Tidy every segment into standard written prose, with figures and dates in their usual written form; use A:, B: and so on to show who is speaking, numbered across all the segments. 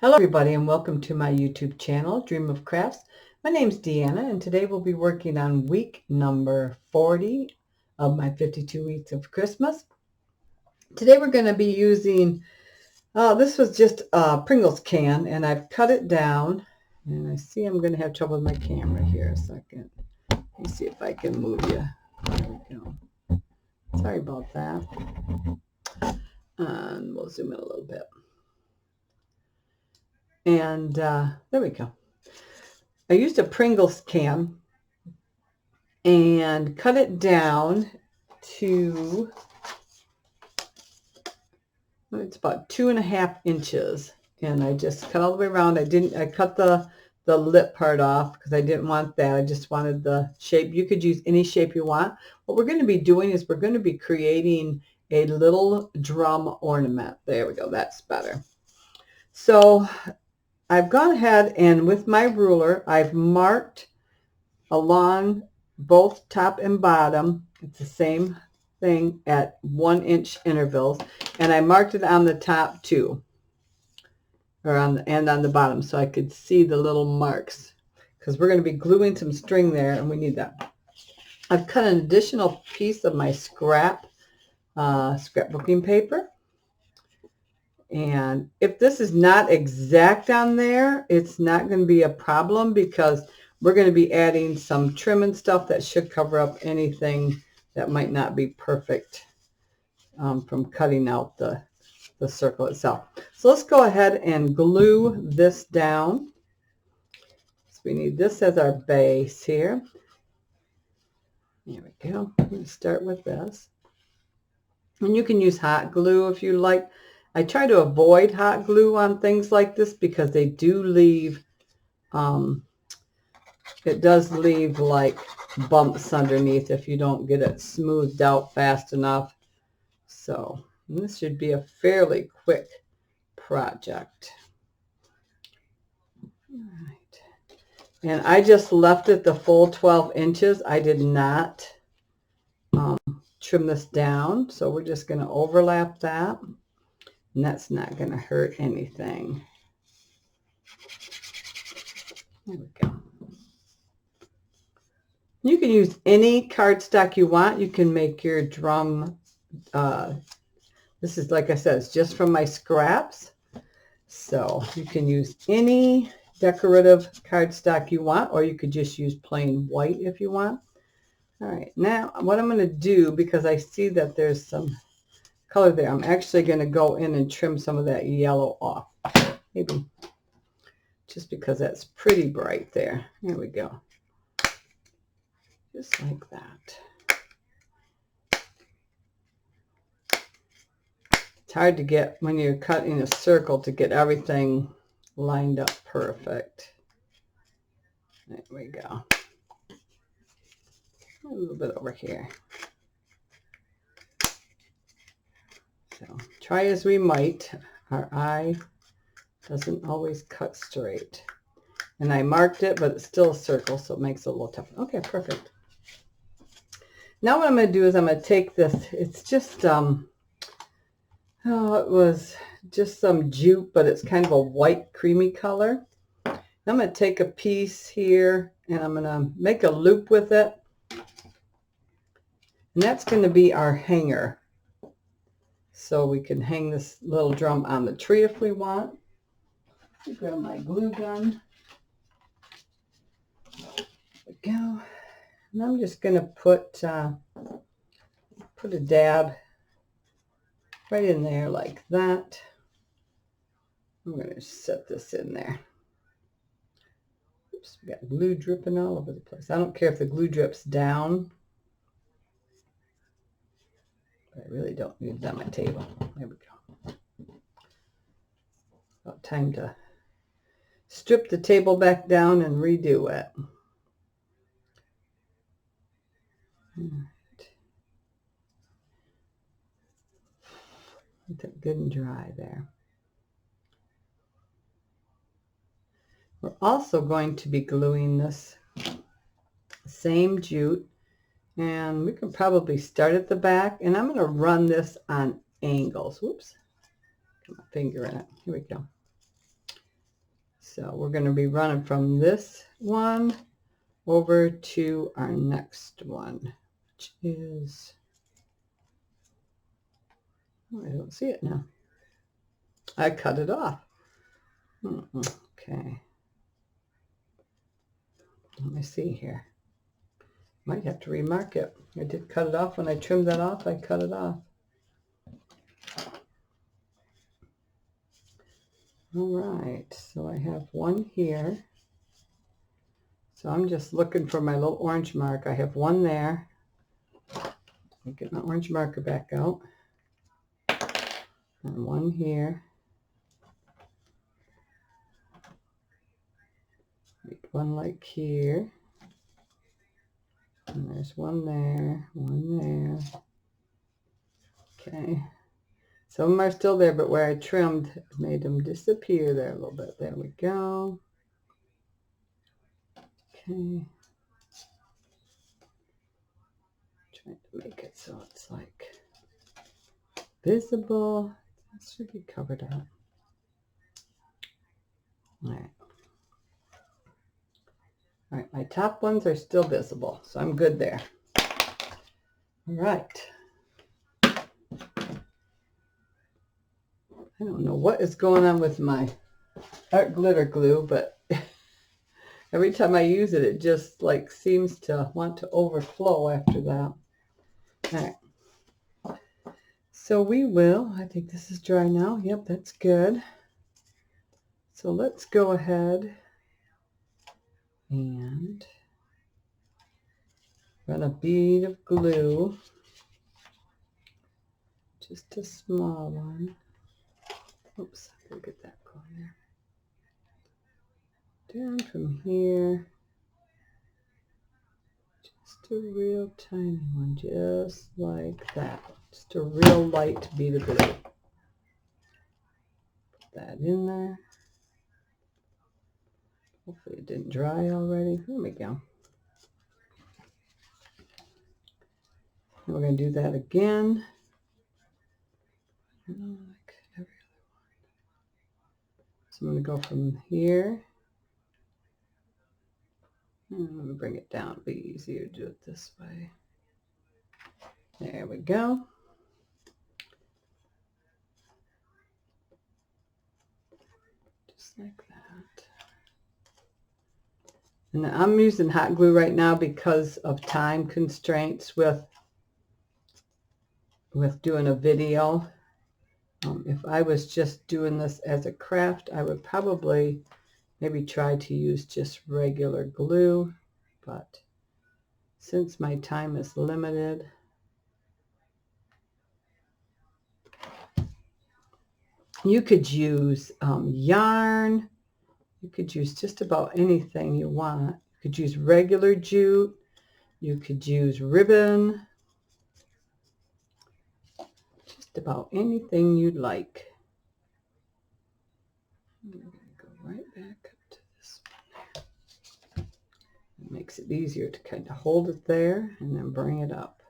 A: Hello everybody and welcome to my YouTube channel, Dream of Crafts. My name's Deanna and today we'll be working on week number 40 of my 52 weeks of Christmas. Today we're going to be using, this was just a Pringles can and I've cut it down and I see I'm going to have trouble with my camera here a second. Let me see if I can move you. There we go. Sorry about that. And we'll zoom in a little bit. And there we go. I used a Pringles can and cut it down to, it's about 2.5 inches. And I just cut all the way around. I cut the lip part off because I didn't want that. I just wanted the shape. You could use any shape you want. What we're going to be doing is we're going to be creating a little drum ornament. There we go. That's better. So I've gone ahead and with my ruler, I've marked along both top and bottom. It's the same thing at 1-inch intervals. And I marked it on the top too, or on the bottom, so I could see the little marks because we're going to be gluing some string there and we need that. I've cut an additional piece of my scrapbooking paper. And if this is not exact on there, it's not going to be a problem because we're going to be adding some trim and stuff that should cover up anything that might not be perfect from cutting out the circle itself. So let's go ahead and glue this down. So we need this as our base here. There we go. I'm going to start with this. And you can use hot glue if you like. I try to avoid hot glue on things like this because they do leave, it does leave like bumps underneath if you don't get it smoothed out fast enough. So this should be a fairly quick project. All right. And I just left it the full 12 inches. I did not trim this down. So we're just going to overlap that. And that's not going to hurt anything. There we go. You can use any cardstock you want. You can make your drum. This is, like I said, it's just from my scraps. So you can use any decorative cardstock you want, or you could just use plain white if you want. All right, now what I'm going to do, because I see that there's some color there, I'm actually going to go in and trim some of that yellow off. Maybe just because that's pretty bright there. There we go. Just like that. It's hard to get, when you're cutting a circle, to get everything lined up perfect. There we go. A little bit over here. So try as we might, our eye doesn't always cut straight. And I marked it, but it's still a circle, so it makes it a little tough. Okay, perfect. Now what I'm going to do is I'm going to take this, it's just, it was just some jute, but it's kind of a white creamy color. I'm going to take a piece here and I'm going to make a loop with it. And that's going to be our hanger. So we can hang this little drum on the tree if we want. Grab my glue gun. There we go. And I'm just going to put a dab right in there like that. I'm going to set this in there. Oops, we got glue dripping all over the place. I don't care if the glue drips down. But I really don't need it on my table. There we go. About time to strip the table back down and redo it. All right. Get that good and dry there. We're also going to be gluing this same jute, and we can probably start at the back, and I'm going to run this on angles. Whoops, got my finger in it. Here we go. So we're going to be running from this one over to our next one, which is, oh, I don't see it now. I cut it off. Okay. Let me see here. Might have to remark it. I did cut it off when I trimmed that off. I cut it off. All right, so I have one here. So I'm just looking for my little orange mark. I have one there. I'll get my orange marker back out. And one here. Make one like here. And there's one there, one there. Okay. Some of them are still there, but where I trimmed, made them disappear there a little bit. There we go. Okay. Trying to make it so it's like visible. That should be covered up. All right. All right, my top ones are still visible, so I'm good there. All right. I don't know what is going on with my art glitter glue, but every time I use it, it just like seems to want to overflow after that. All right. So we will, I think this is dry now. Yep, that's good. So let's go ahead and run a bead of glue, just a small one. Oops, I gotta get that going there. Down from here, just a real tiny one, just like that. Just a real light bead of glue. Put that in there. Hopefully it didn't dry already. There we go. And we're going to do that again. Like every other one. So I'm going to go from here. And let me bring it down. It'll be easier to do it this way. There we go. Just like that. And I'm using hot glue right now because of time constraints with doing a video. If I was just doing this as a craft, I would probably maybe try to use just regular glue. But since my time is limited, you could use yarn. You could use just about anything you want. You could use regular jute. You could use ribbon. Just about anything you'd like. I'm going to go right back up to this one. It makes it easier to kind of hold it there and then bring it up.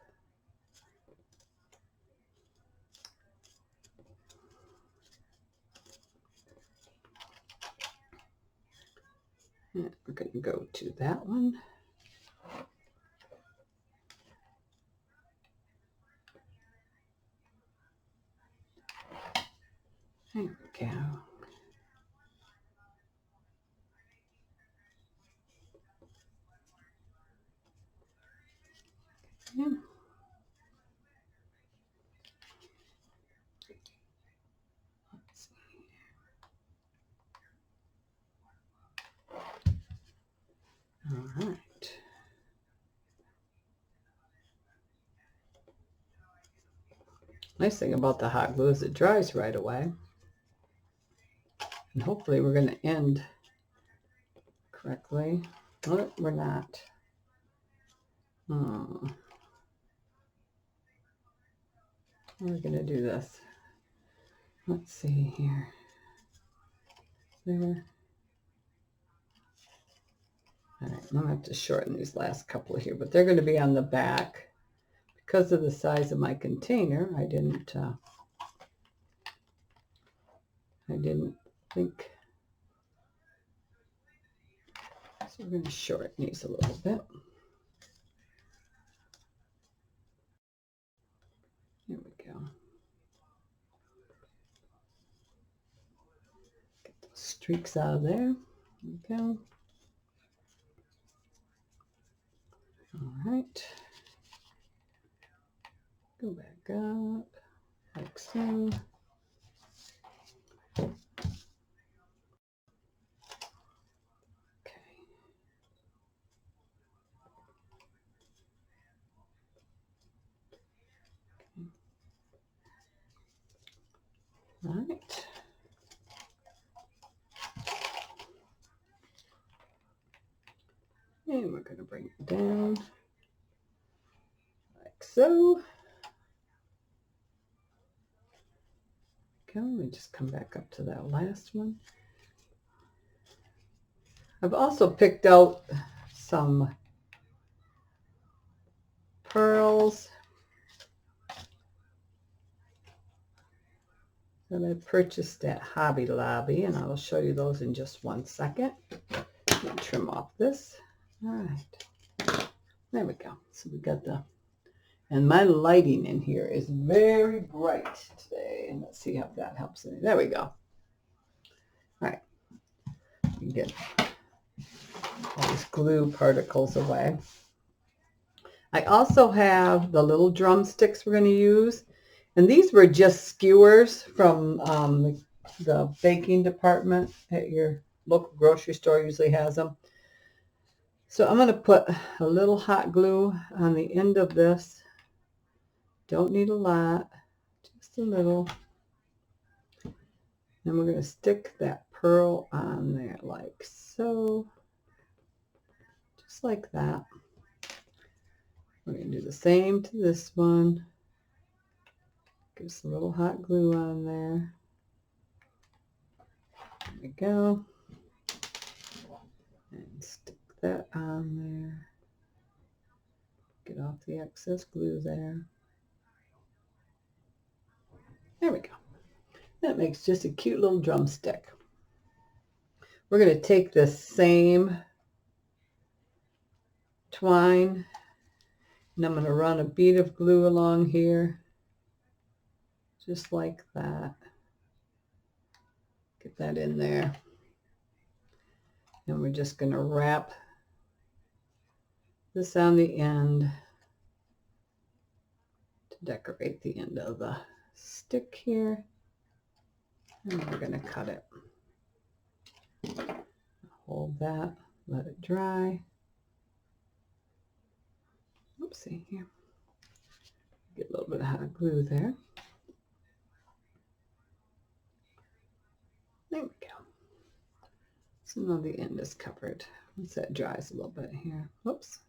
A: And we're going to go to that one. There we go. Yeah. Let's see here. All right. Nice thing about the hot glue is it dries right away. And hopefully we're going to end correctly. Well, we're not. We're going to do this. Let's see here. There. All right, I'm going to have to shorten these last couple here, but they're going to be on the back. Because of the size of my container, I didn't think So we're going to shorten these a little bit. There we go. Get those streaks out of there. There we go. All right. Go back up, like so. All right. And we're going to bring it down like so. Okay, let me just come back up to that last one. I've also picked out some pearls that I purchased at Hobby Lobby, and I will show you those in just one second. Let me trim off this. All right, there we go. So we got the, and my lighting in here is very bright today, and let's see how that helps. There we go. All right, you get all these glue particles away. I also have the little drumsticks we're going to use. And these were just skewers from the baking department at your local grocery store usually has them. So I'm going to put a little hot glue on the end of this. Don't need a lot, just a little. And we're going to stick that pearl on there like so. Just like that. We're going to do the same to this one. Give us a little hot glue on there. There we go. And stick that on there. Get off the excess glue there. There we go. That makes just a cute little drumstick. We're going to take this same twine and I'm going to run a bead of glue along here. Just like that. Get that in there. And we're just going to wrap this on the end to decorate the end of the stick here. And we're going to cut it. Hold that, let it dry. Oopsie, here. Get a little bit of hot glue there. There we go. So now the end is covered. Once that dries a little bit here. Whoops.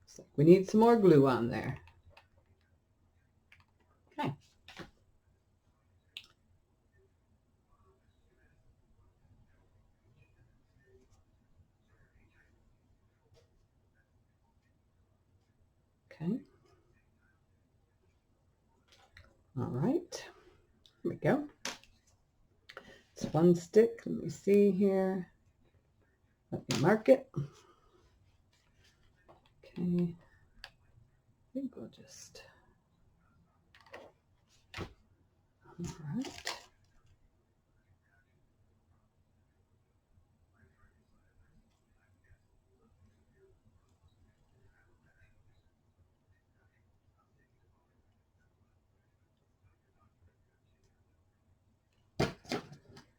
A: So we need some more glue on there. Okay. Okay. All right. Here we go. It's one stick. Let me see here. Let me mark it. Okay. I think we'll just. All right.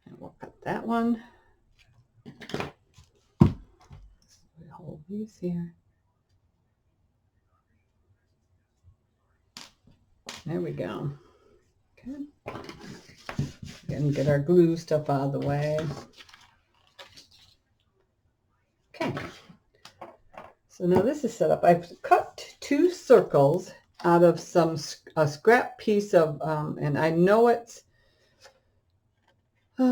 A: And we'll cut that one. We hold these here. There we go. Okay. And get our glue stuff out of the way. Okay. So now this is set up. I've cut 2 circles out of a scrap piece of, and I know it's, I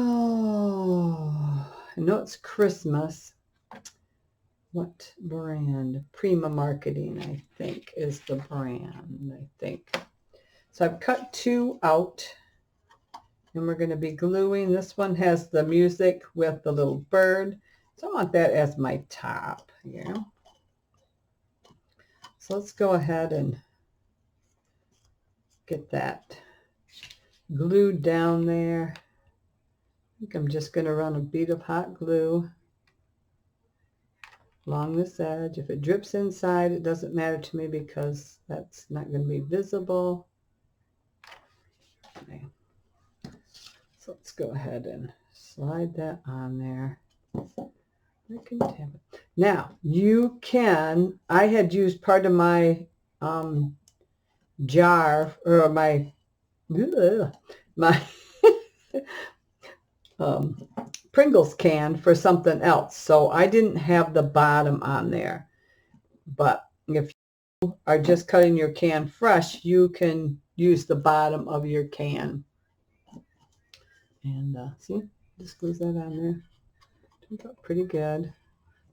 A: know it's Christmas. What brand? Prima Marketing, I think, is the brand, I think. So I've cut 2 out, and we're going to be gluing. This one has the music with the little bird. So I want that as my top here. So let's go ahead and get that glued down there. I think I'm just going to run a bead of hot glue along this edge. If it drips inside, it doesn't matter to me because that's not going to be visible. Okay. So let's go ahead and slide that on there. I can tap it. Now you can, I had used part of my jar or my Pringles can for something else. So I didn't have the bottom on there. But if you are just cutting your can fresh, you can use the bottom of your can. And see, just glue that on there. Turned out pretty good.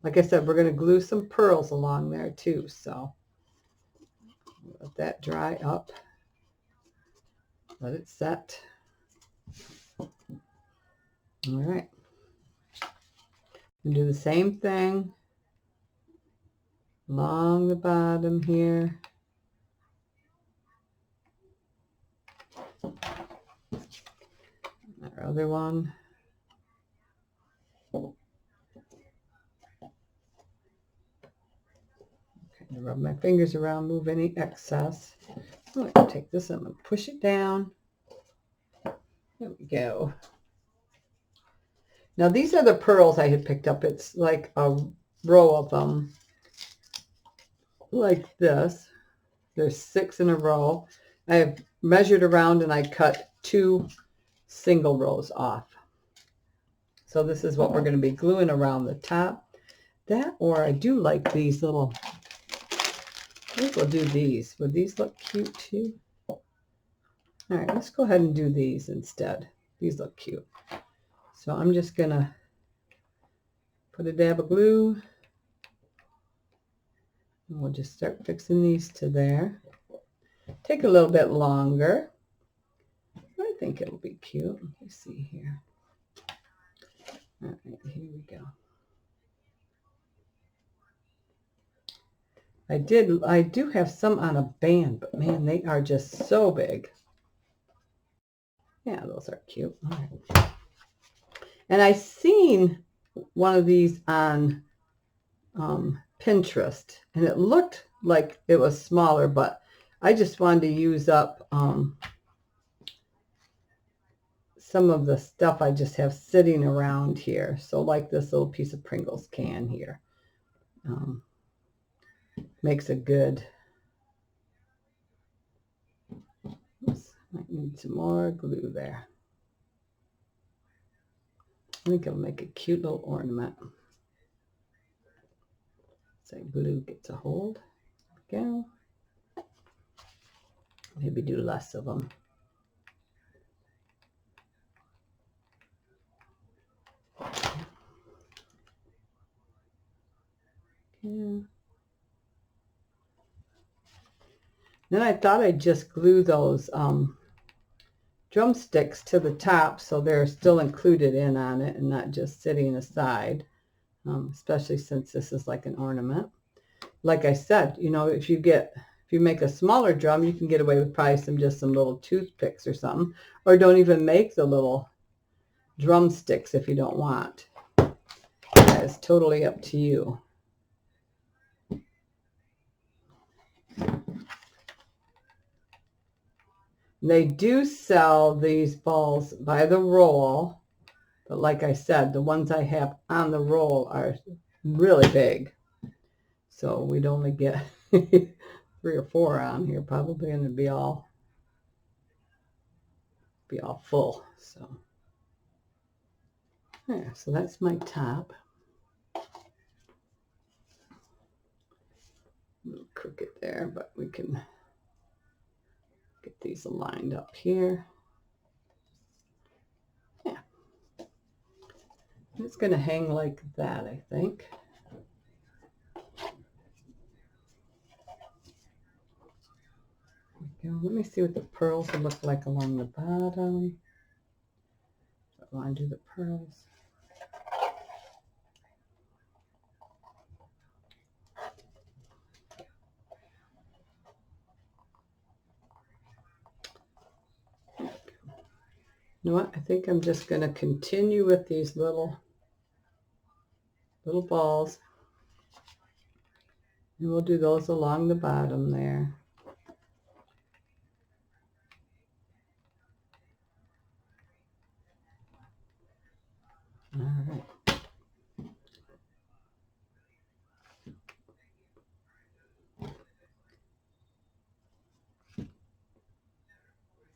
A: Like I said, we're going to glue some pearls along there too. So let that dry up. Let it set. All right. And do the same thing along the bottom here. Our other one. Okay, rub my fingers around, move any excess. I'm going to take this and push it down. There we go. Now these are the pearls I had picked up. It's like a row of them like this. There's 6 in a row. I have measured around and I cut 2 single rows off. So this is what we're going to be gluing around the top. That, or I do like these little, I think we'll do these. Would these look cute too? All right, let's go ahead and do these instead. These look cute. So I'm just going to put a dab of glue. And we'll just start fixing these to there. Take a little bit longer. I think it'll be cute. Let me see here. All right, here we go. I do have some on a band, but man, they are just so big. Yeah, those are cute. All right. And I seen one of these on Pinterest, and it looked like it was smaller, but I just wanted to use up some of the stuff I just have sitting around here. So like this little piece of Pringles can here. Makes a good, oops, might need some more glue there. I think it'll make a cute little ornament. So glue gets a hold. There we go. Maybe do less of them. Yeah. Then I thought I'd just glue those drumsticks to the top so they're still included in on it and not just sitting aside, especially since this is like an ornament. Like I said, you know, if you make a smaller drum, you can get away with probably some little toothpicks or something, or don't even make the little drumsticks if you don't want. That is totally up to you. They do sell these balls by the roll, but like I said, the ones I have on the roll are really big. So we'd only get 3 or 4 on here probably, and it'd be all full. So yeah, so that's my top. A little crooked there, but we can get these aligned up here. Yeah. It's going to hang like that, I think. Let me see what the pearls will look like along the bottom. I want to do the pearls. You know what? I think I'm just going to continue with these little balls. And we'll do those along the bottom there. All right.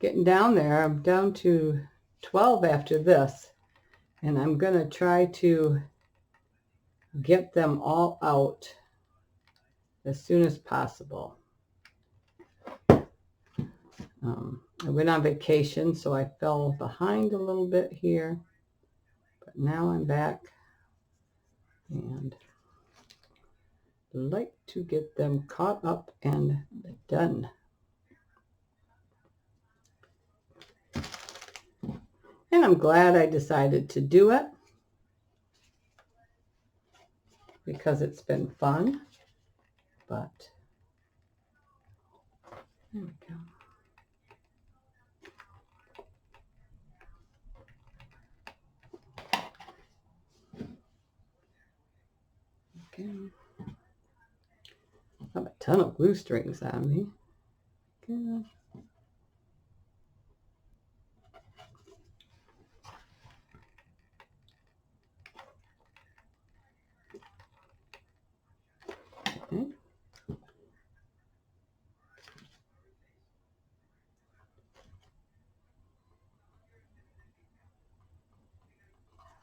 A: Getting down there, I'm down to 12 after this, and I'm going to try to get them all out as soon as possible. I went on vacation, so I fell behind a little bit here, but now I'm back and like to get them caught up and done. And I'm glad I decided to do it because it's been fun. But there we go. Okay. I have a ton of glue strings on me. Okay. Okay.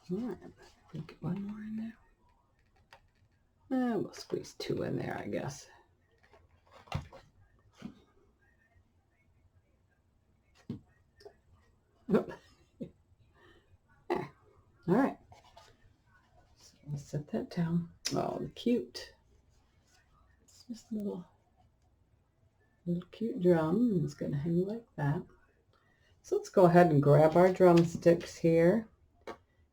A: All right, get one more in there. And we'll squeeze two in there, I guess. Yeah. All right. So let's set that down. Oh, cute. It's just a little cute drum. It's going to hang like that. So let's go ahead and grab our drumsticks here.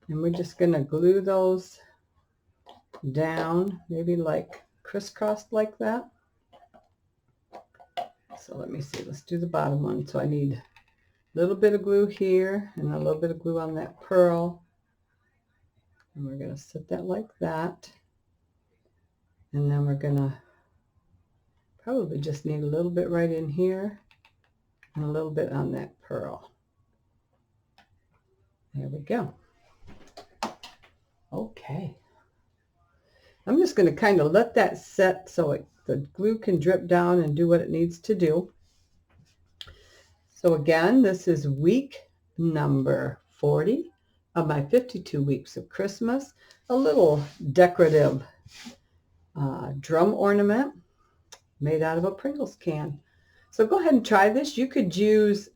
A: And we're just going to glue those down, maybe like crisscrossed like that. So let me see. Let's do the bottom one. So I need a little bit of glue here and a little bit of glue on that pearl. And we're going to set that like that. And then we're going to probably just need a little bit right in here and a little bit on that pearl. There we go. Okay. I'm just going to kind of let that set so the glue can drip down and do what it needs to do. So again, this is week number 40 of my 52 weeks of Christmas. A little decorative drum ornament made out of a Pringles can. So go ahead and try this. You could use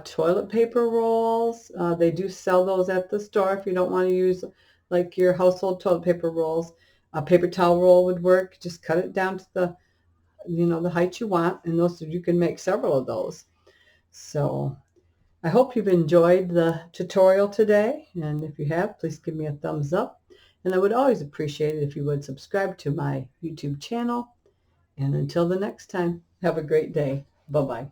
A: toilet paper rolls. They do sell those at the store if you don't want to use like your household toilet paper rolls. A paper towel roll would work. Just cut it down to the, the height you want, and those you can make several of those. So I hope you've enjoyed the tutorial today, and if you have, please give me a thumbs up. And I would always appreciate it if you would subscribe to my YouTube channel. And until the next time, have a great day. Bye-bye.